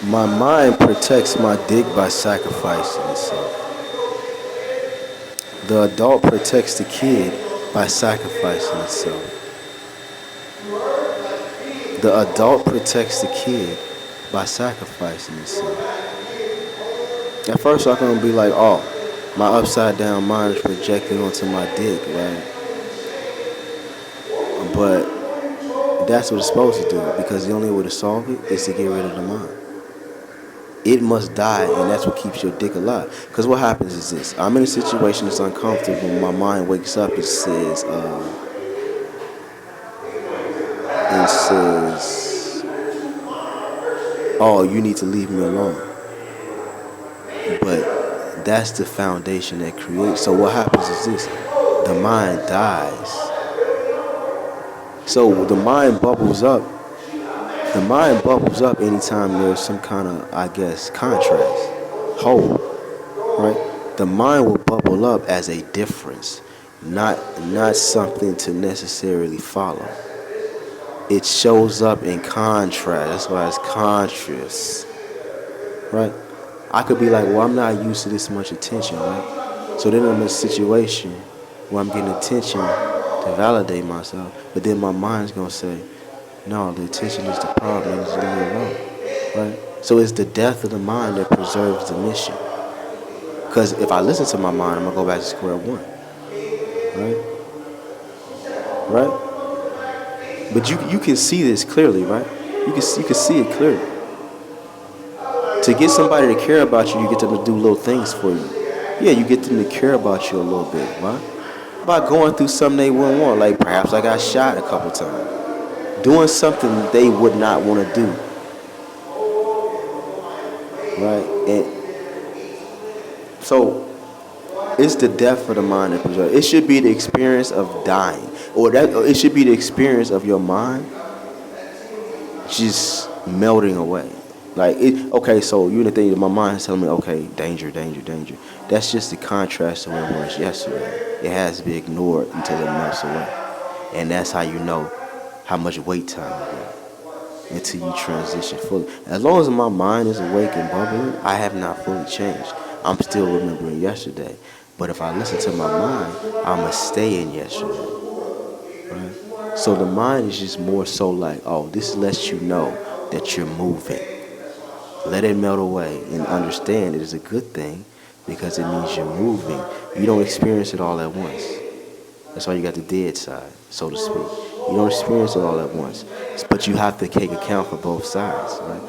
My mind protects my dick by sacrificing itself. The adult protects the kid by sacrificing itself. The adult protects the kid by sacrificing itself. At first, I'm gonna be like, "Oh, my upside down mind is projecting onto my dick, right?" But that's what it's supposed to do because the only way to solve it is to get rid of the mind. It must die, and that's what keeps your dick alive. Because what happens is this: I'm in a situation that's uncomfortable. My mind wakes up and says, "Oh, you need to leave me alone." But that's the foundation that creates. So what happens is this: the mind dies. So the mind bubbles up. The mind bubbles up anytime there's some kind of, I guess, contrast, hole, right? The mind will bubble up as a difference, not something to necessarily follow. It shows up in contrast. That's why it's contrast, right? I could be like, well, I'm not used to this much attention, right? So then I'm in a situation where I'm getting attention to validate myself, but then my mind's gonna say, no, the attention is the problem, just leave it alone, right? So it's the death of the mind that preserves the mission. Because if I listen to my mind, I'm gonna go back to square one, right? Right? But you can see this clearly, right? You can see it clearly. To get somebody to care about you, you get them to do little things for you. Yeah, you get them to care about you a little bit, right? By going through something they wouldn't want, like perhaps I got shot a couple times. Doing something they would not want to do, right? And so it's the death of the mind that preserves. It should be the experience of dying, or it should be the experience of your mind just melting away. Like it. Okay, so you the thing that my mind is telling me, okay, danger, danger, danger. That's just the contrast to what it was yesterday. It has to be ignored until it melts away, and that's how you know how much wait time you get until you transition fully. As long as my mind is awake and bubbling, I have not fully changed. I'm still remembering yesterday. But if I listen to my mind, I'ma stay in yesterday. Right? So the mind is just more so like, oh, this lets you know that you're moving. Let it melt away and understand it is a good thing because it means you're moving. You don't experience it all at once. That's why you got the dead side, so to speak. You don't experience it all at once, but you have to take account for both sides, right?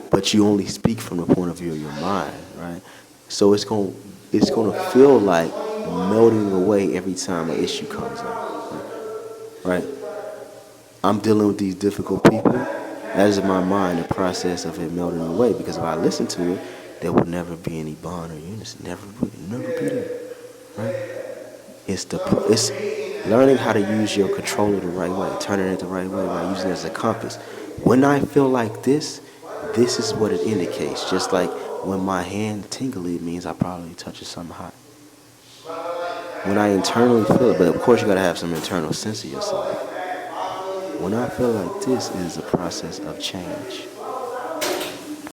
But you only speak from the point of view of your mind, right? So it's gonna feel like melting away every time an issue comes up, right? I'm dealing with these difficult people. That is in my mind the process of it melting away because if I listen to it, there would never be any bond or unison. Never be there, right? It's learning how to use your controller the right way, turning it the right way by using it as a compass. When I feel like this is what it indicates. Just like when my hand tingly, it means I probably touching something hot. When I internally feel it, but of course you gotta have some internal sense of yourself. When I feel like this, it is a process of change.